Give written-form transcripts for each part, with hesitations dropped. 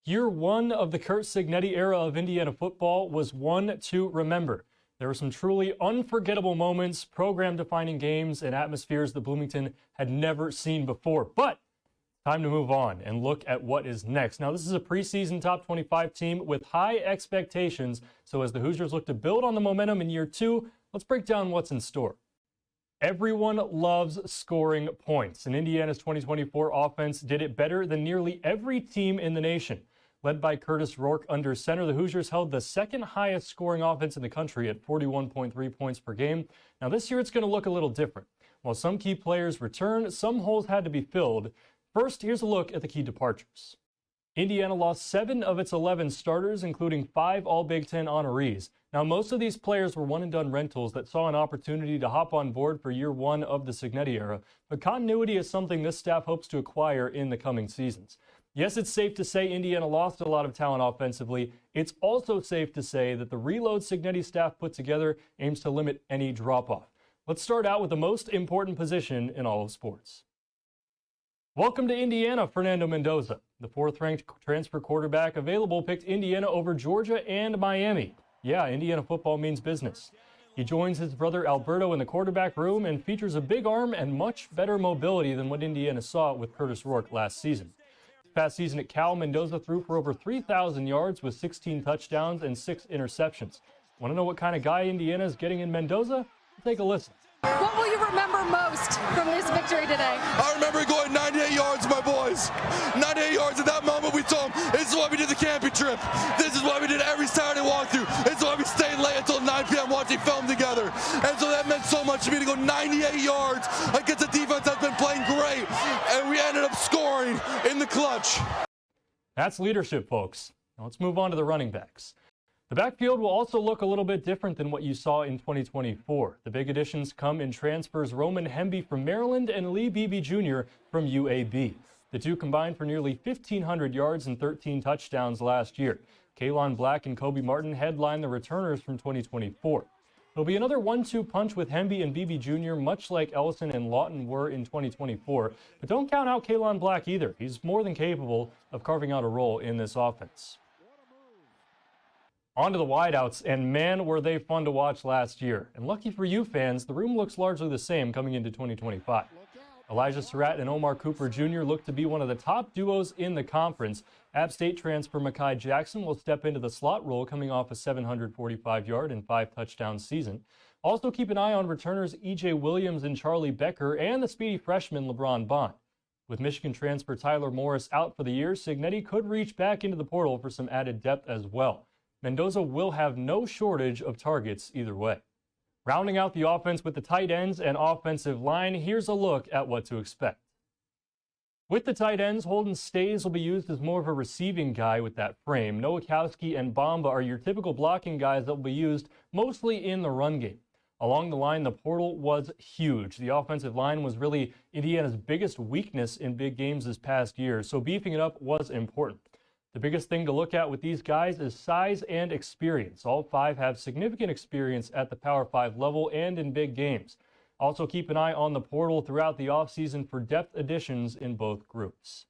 Year one of the Curt Cignetti era of Indiana football was one to remember. There were some truly unforgettable moments, program-defining games, and atmospheres that Bloomington had never seen before. But time to move on and look at what is next. Now, this is a preseason top 25 team with high expectations. So as the Hoosiers look to build on the momentum in year two, let's break down what's in store. Everyone loves scoring points, and Indiana's 2024 offense did it better than nearly every team in the nation. Led by Curtis Rourke under center, the Hoosiers held the second highest scoring offense in the country at 41.3 points per game. Now this year it's going to look a little different. While some key players returned, some holes had to be filled. First, here's a look at the key departures. Indiana lost 7 of its 11 starters, including 5 All-Big Ten honorees. Now, most of these players were one-and-done rentals that saw an opportunity to hop on board for year one of the Cignetti era, but continuity is something this staff hopes to acquire in the coming seasons. Yes, it's safe to say Indiana lost a lot of talent offensively. It's also safe to say that the reload Cignetti staff put together aims to limit any drop-off. Let's start out with the most important position in all of sports. Welcome to Indiana, Fernando Mendoza. The 4th-ranked transfer quarterback available picked Indiana over Georgia and Miami. Yeah, Indiana football means business. He joins his brother Alberto in the quarterback room and features a big arm and much better mobility than what Indiana saw with Curtis Rourke last season. This past season at Cal, Mendoza threw for over 3,000 yards with 16 touchdowns and 6 interceptions. Want to know what kind of guy Indiana is getting in Mendoza? Take a listen. What will you remember most from this victory today? I remember going 98 yards, my boys. 98 yards at that moment. We told them, this is why we did the camping trip. This is why we did every Saturday walkthrough. This is why we stayed late until 9 p.m. watching film together. And so that meant so much to me to go 98 yards against a defense that's been playing great. And we ended up scoring in the clutch. That's leadership, folks. Now let's move on to the running backs. The backfield will also look a little bit different than what you saw in 2024. The big additions come in transfers Roman Hemby from Maryland and Lee Beebe Jr. from UAB. The two combined for nearly 1,500 yards and 13 touchdowns last year. Kalon Black and Kobe Martin headline the returners from 2024. There'll be another 1-2 punch with Hemby and Beebe Jr., much like Ellison and Lawton were in 2024. But don't count out Kalon Black either. He's more than capable of carving out a role in this offense. On to the wideouts, and man, were they fun to watch last year. And lucky for you fans, the room looks largely the same coming into 2025. Elijah Surratt and Omar Cooper Jr. look to be one of the top duos in the conference. App State transfer Mekhi Jackson will step into the slot role coming off a 745-yard and 5-touchdown season. Also keep an eye on returners E.J. Williams and Charlie Becker and the speedy freshman LeBron Bond. With Michigan transfer Tyler Morris out for the year, Cignetti could reach back into the portal for some added depth as well. Mendoza will have no shortage of targets either way. Rounding out the offense with the tight ends and offensive line, here's a look at what to expect. With the tight ends, Holden Stays will be used as more of a receiving guy with that frame. Nowakowski and Bamba are your typical blocking guys that will be used mostly in the run game. Along the line, the portal was huge. The offensive line was really Indiana's biggest weakness in big games this past year, so beefing it up was important. The biggest thing to look at with these guys is size and experience. All 5 have significant experience at the Power 5 level and in big games. Also keep an eye on the portal throughout the offseason for depth additions in both groups.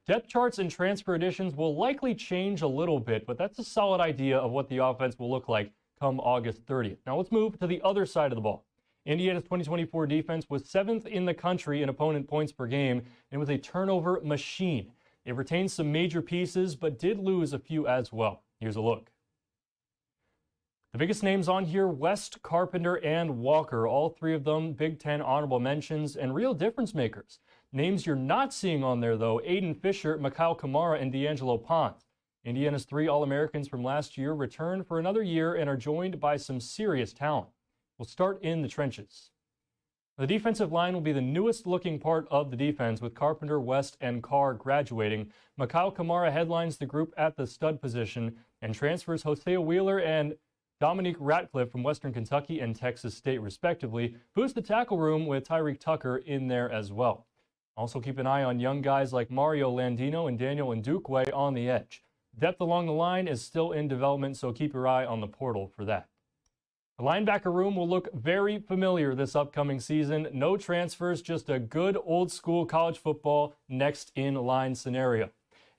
Depth charts and transfer additions will likely change a little bit, but that's a solid idea of what the offense will look like come August 30th. Now let's move to the other side of the ball. Indiana's 2024 defense was 7th in the country in opponent points per game and was a turnover machine. It retained some major pieces, but did lose a few as well. Here's a look. The biggest names on here, West, Carpenter, and Walker. All 3 of them Big Ten honorable mentions and real difference makers. Names you're not seeing on there, though, Aiden Fisher, Mikhail Kamara, and D'Angelo Pons. Indiana's 3 All-Americans from last year return for another year and are joined by some serious talent. We'll start in the trenches. The defensive line will be the newest looking part of the defense, with Carpenter, West, and Carr graduating. Mikhail Kamara headlines the group at the stud position, and transfers Hosea Wheeler and Dominique Ratcliffe from Western Kentucky and Texas State, respectively, boost the tackle room with Tyreek Tucker in there as well. Also keep an eye on young guys like Mario Landino and Daniel Ndukwe on the edge. Depth along the line is still in development, so keep your eye on the portal for that. The linebacker room will look very familiar this upcoming season. No transfers, just a good old school college football next in line scenario.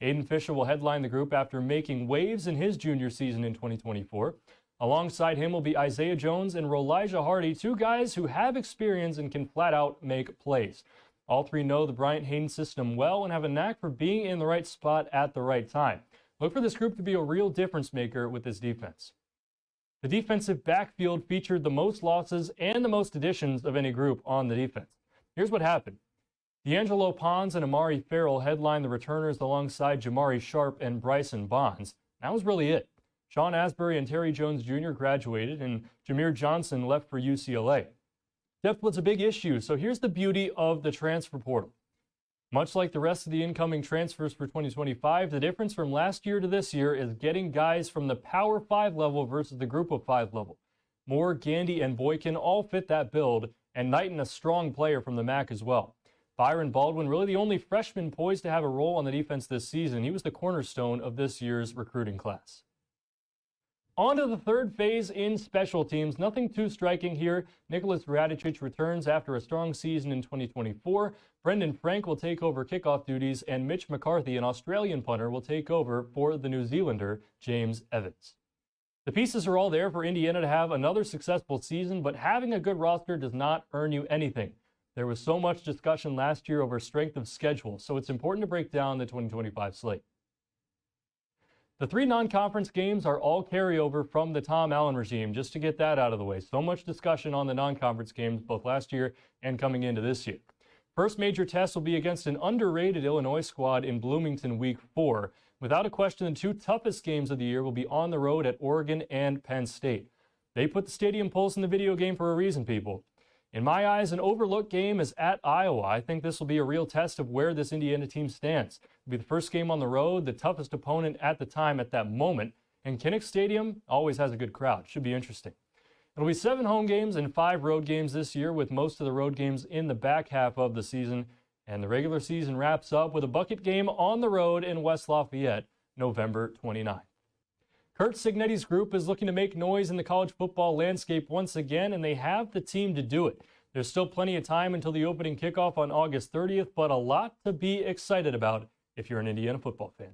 Aiden Fisher will headline the group after making waves in his junior season in 2024. Alongside him will be Isaiah Jones and Rolijah Hardy, two guys who have experience and can flat out make plays. All three know the Bryant Hayden system well and have a knack for being in the right spot at the right time. Look for this group to be a real difference maker with this defense. The defensive backfield featured the most losses and the most additions of any group on the defense. Here's what happened. D'Angelo Pons and Amari Farrell headlined the returners alongside Jamari Sharp and Bryson Bonds. That was really it. Sean Asbury and Terry Jones Jr. graduated, and Jameer Johnson left for UCLA. Depth was a big issue, so here's the beauty of the transfer portal. Much like the rest of the incoming transfers for 2025, the difference from last year to this year is getting guys from the Power 5 level versus the Group of 5 level. Moore, Gandy, and Boykin all fit that build, and Knighton a strong player from the MAC as well. Byron Baldwin, really the only freshman poised to have a role on the defense this season. He was the cornerstone of this year's recruiting class. On to the third phase in special teams. Nothing too striking here. Nicholas Radicic returns after a strong season in 2024. Brendan Frank will take over kickoff duties, and Mitch McCarthy, an Australian punter, will take over for the New Zealander, James Evans. The pieces are all there for Indiana to have another successful season, but having a good roster does not earn you anything. There was so much discussion last year over strength of schedule, so it's important to break down the 2025 slate. The three non-conference games are all carryover from the Tom Allen regime, just to get that out of the way. So much discussion on the non-conference games both last year and coming into this year. First major test will be against an underrated Illinois squad in Bloomington Week 4. Without a question, the two toughest games of the year will be on the road at Oregon and Penn State. They put the stadium pulse in the video game for a reason, people. In my eyes, an overlooked game is at Iowa. I think this will be a real test of where this Indiana team stands. It'll be the first game on the road, the toughest opponent at the time at that moment. And Kinnick Stadium always has a good crowd. Should be interesting. It'll be 7 home games and 5 road games this year, with most of the road games in the back half of the season. And the regular season wraps up with a bucket game on the road in West Lafayette, November 29th. Curt Cignetti's group is looking to make noise in the college football landscape once again, and they have the team to do it. There's still plenty of time until the opening kickoff on August 30th, but a lot to be excited about if you're an Indiana football fan.